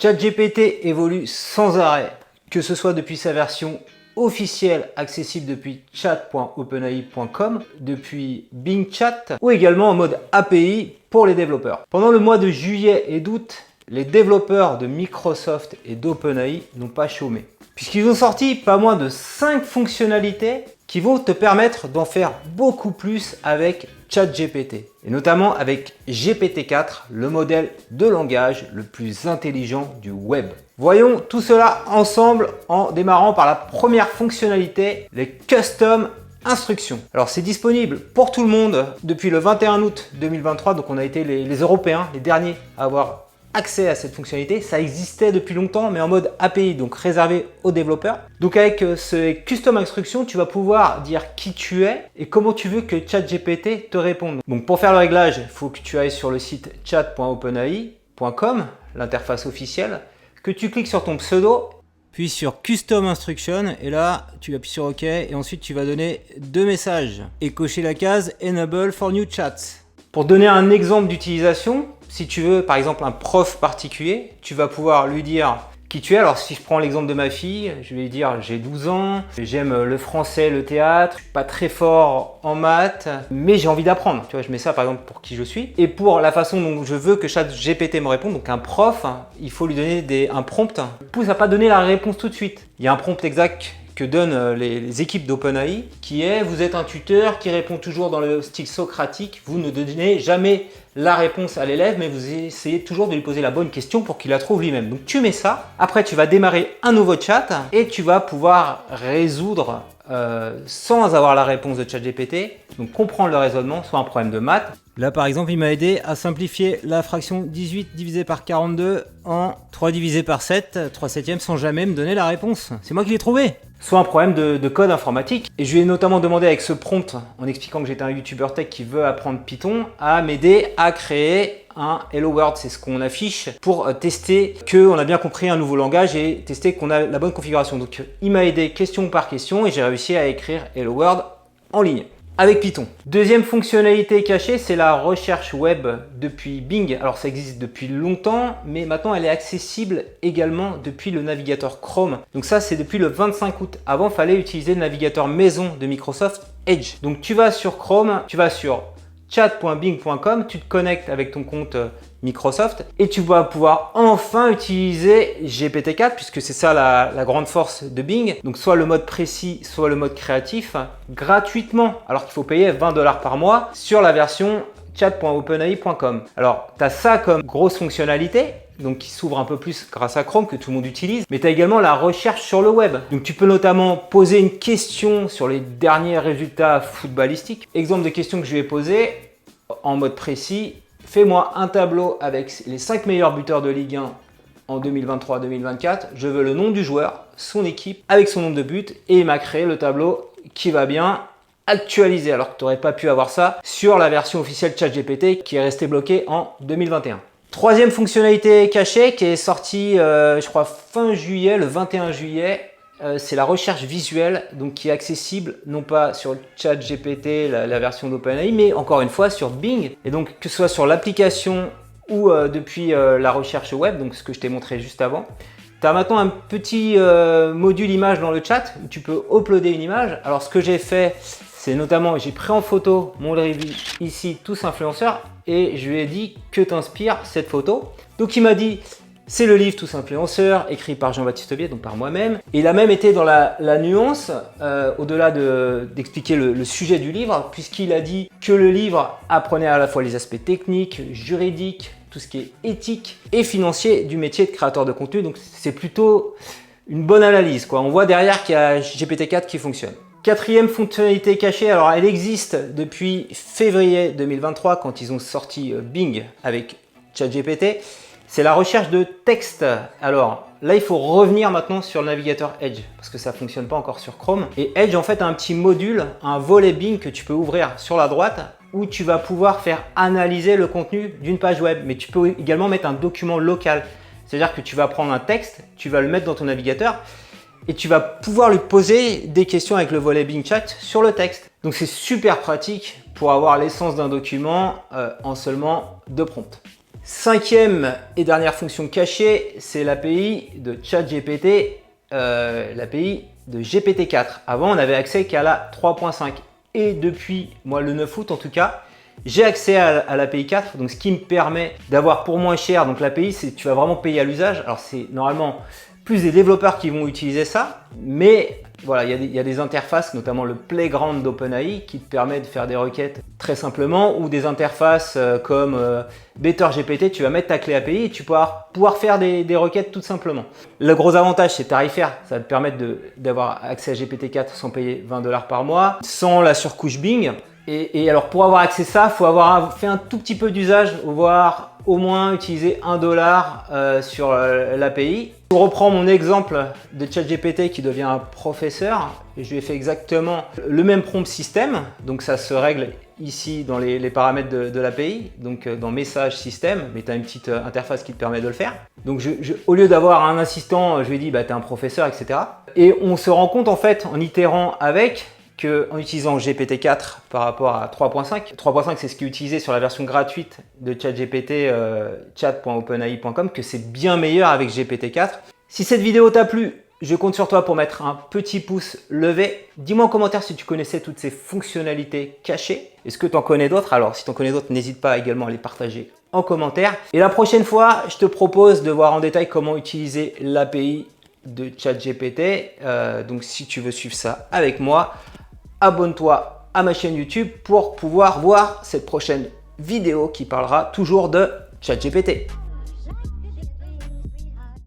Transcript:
ChatGPT évolue sans arrêt, que ce soit depuis sa version officielle accessible depuis chat.openai.com, depuis Bing Chat ou également en mode API pour les développeurs. Pendant le mois de juillet et d'août, les développeurs de Microsoft et d'OpenAI n'ont pas chômé, puisqu'ils ont sorti pas moins de 5 fonctionnalités qui vont te permettre d'en faire beaucoup plus avec ChatGPT, et notamment avec GPT-4, le modèle de langage le plus intelligent du web. Voyons tout cela ensemble en démarrant par la première fonctionnalité, les custom instructions. Alors c'est disponible pour tout le monde depuis le 21 août 2023, donc on a été les Européens, les derniers à avoir accès à cette fonctionnalité. Ça existait depuis longtemps mais en mode API, donc réservé aux développeurs. Donc avec ces custom instructions, tu vas pouvoir dire qui tu es et comment tu veux que ChatGPT te réponde. Donc pour faire le réglage, il faut que tu ailles sur le site chat.openai.com, l'interface officielle, que tu cliques sur ton pseudo, puis sur Custom Instruction, et là tu appuies sur OK et ensuite tu vas donner 2 messages et cocher la case Enable for New Chats. Pour donner un exemple d'utilisation, si tu veux par exemple un prof particulier, tu vas pouvoir lui dire qui tu es. Alors si je prends l'exemple de ma fille, je vais lui dire j'ai 12 ans, j'aime le français, le théâtre, je suis pas très fort en maths, mais j'ai envie d'apprendre. Tu vois, je mets ça par exemple pour qui je suis. Et pour la façon dont je veux que ChatGPT me réponde, donc un prof, il faut lui donner un prompt. Pousse à pas donner la réponse tout de suite. Il y a un prompt exact que donnent les équipes d'OpenAI qui est: vous êtes un tuteur qui répond toujours dans le style socratique, vous ne donnez jamais la réponse à l'élève, mais vous essayez toujours de lui poser la bonne question pour qu'il la trouve lui-même. Donc tu mets ça, après tu vas démarrer un nouveau chat et tu vas pouvoir résoudre sans avoir la réponse de ChatGPT, donc comprendre le raisonnement, soit un problème de maths. Là par exemple il m'a aidé à simplifier la fraction 18 divisé par 42 en 3 divisé par 7, 3 septièmes, sans jamais me donner la réponse. C'est moi qui l'ai trouvé. Soit un problème de code informatique. Et je lui ai notamment demandé avec ce prompt, en expliquant que j'étais un YouTuber tech qui veut apprendre Python, à m'aider à créer un Hello World. C'est ce qu'on affiche pour tester qu'on a bien compris un nouveau langage et tester qu'on a la bonne configuration. Donc il m'a aidé question par question et j'ai réussi à écrire Hello World en ligne avec Python. Deuxième fonctionnalité cachée, c'est la recherche web depuis Bing. Alors ça existe depuis longtemps, mais maintenant elle est accessible également depuis le navigateur Chrome. Donc ça c'est depuis le 25 août. Avant il fallait utiliser le navigateur maison de Microsoft Edge. Donc tu vas sur Chrome, tu vas sur chat.bing.com, tu te connectes avec ton compte Microsoft et tu vas pouvoir enfin utiliser GPT-4 puisque c'est ça la grande force de Bing. Donc soit le mode précis, soit le mode créatif gratuitement, alors qu'il faut payer 20 $ par mois sur la version chat.openai.com. Alors tu as ça comme grosse fonctionnalité, donc qui s'ouvre un peu plus grâce à Chrome que tout le monde utilise, mais tu as également la recherche sur le web. Donc tu peux notamment poser une question sur les derniers résultats footballistiques. Exemple de question que je lui ai posée en mode précis: fais-moi un tableau avec les 5 meilleurs buteurs de Ligue 1 en 2023-2024. Je veux le nom du joueur, son équipe, avec son nombre de buts, et il m'a créé le tableau qui va bien, actualisé, alors que tu n'aurais pas pu avoir ça sur la version officielle ChatGPT qui est restée bloquée en 2021. Troisième fonctionnalité cachée qui est sortie, je crois, fin juillet, le 21 juillet, c'est la recherche visuelle, donc qui est accessible non pas sur ChatGPT, la version d'OpenAI, mais encore une fois sur Bing. Et donc que ce soit sur l'application ou depuis la recherche web, donc ce que je t'ai montré juste avant, tu as maintenant un petit module image dans le chat où tu peux uploader une image. Alors ce que j'ai fait, c'est notamment, j'ai pris en photo mon review ici, Tous Influenceurs, et je lui ai dit que t'inspire cette photo. Donc il m'a dit c'est le livre Tous Influenceurs, écrit par Jean-Baptiste Biet, donc par moi-même. Et il a même été dans la nuance, au-delà d'expliquer le sujet du livre, puisqu'il a dit que le livre apprenait à la fois les aspects techniques, juridiques, tout ce qui est éthique et financier du métier de créateur de contenu. Donc c'est plutôt une bonne analyse, quoi. On voit derrière qu'il y a GPT-4 qui fonctionne. Quatrième fonctionnalité cachée, alors elle existe depuis février 2023 quand ils ont sorti Bing avec ChatGPT, c'est la recherche de texte. Alors là, il faut revenir maintenant sur le navigateur Edge parce que ça ne fonctionne pas encore sur Chrome. Et Edge en fait a un petit module, un volet Bing que tu peux ouvrir sur la droite où tu vas pouvoir faire analyser le contenu d'une page web. Mais tu peux également mettre un document local. C'est-à-dire que tu vas prendre un texte, tu vas le mettre dans ton navigateur et tu vas pouvoir lui poser des questions avec le volet Bing Chat sur le texte. Donc c'est super pratique pour avoir l'essence d'un document en seulement 2 prompts. Cinquième et dernière fonction cachée, c'est l'API de ChatGPT, l'API de GPT-4. Avant, on n'avait accès qu'à la 3.5. Et depuis le 9 août en tout cas, j'ai accès à l'API 4, donc ce qui me permet d'avoir pour moins cher. Donc l'API, c'est tu vas vraiment payer à l'usage. Alors c'est normalement plus des développeurs qui vont utiliser ça, mais voilà, il y a des interfaces, notamment le Playground d'OpenAI, qui te permet de faire des requêtes très simplement, ou des interfaces comme BetterGPT, tu vas mettre ta clé API et tu vas pouvoir faire des requêtes tout simplement. Le gros avantage, c'est tarifaire, ça va te permettre d'avoir accès à GPT-4 sans payer 20 $ par mois, sans la surcouche Bing. Et alors pour avoir accès à ça, il faut avoir fait un tout petit peu d'usage, voire au moins utiliser 1 $ sur l'API. Je reprends mon exemple de ChatGPT qui devient un professeur. Je lui ai fait exactement le même prompt système. Donc ça se règle ici dans les paramètres de l'API, donc dans message système, mais tu as une petite interface qui te permet de le faire. Donc au lieu d'avoir un assistant, je lui ai dit bah, tu es un professeur, etc. Et on se rend compte en fait en itérant avec en utilisant GPT-4 par rapport à 3.5. 3.5, c'est ce qui est utilisé sur la version gratuite de ChatGPT, chat.openai.com, que c'est bien meilleur avec GPT-4. Si cette vidéo t'a plu, je compte sur toi pour mettre un petit pouce levé. Dis-moi en commentaire si tu connaissais toutes ces fonctionnalités cachées. Est-ce que tu en connais d'autres? Alors, si tu en connais d'autres, n'hésite pas également à les partager en commentaire. Et la prochaine fois, je te propose de voir en détail comment utiliser l'API de ChatGPT. Donc, si tu veux suivre ça avec moi, abonne-toi à ma chaîne YouTube pour pouvoir voir cette prochaine vidéo qui parlera toujours de ChatGPT.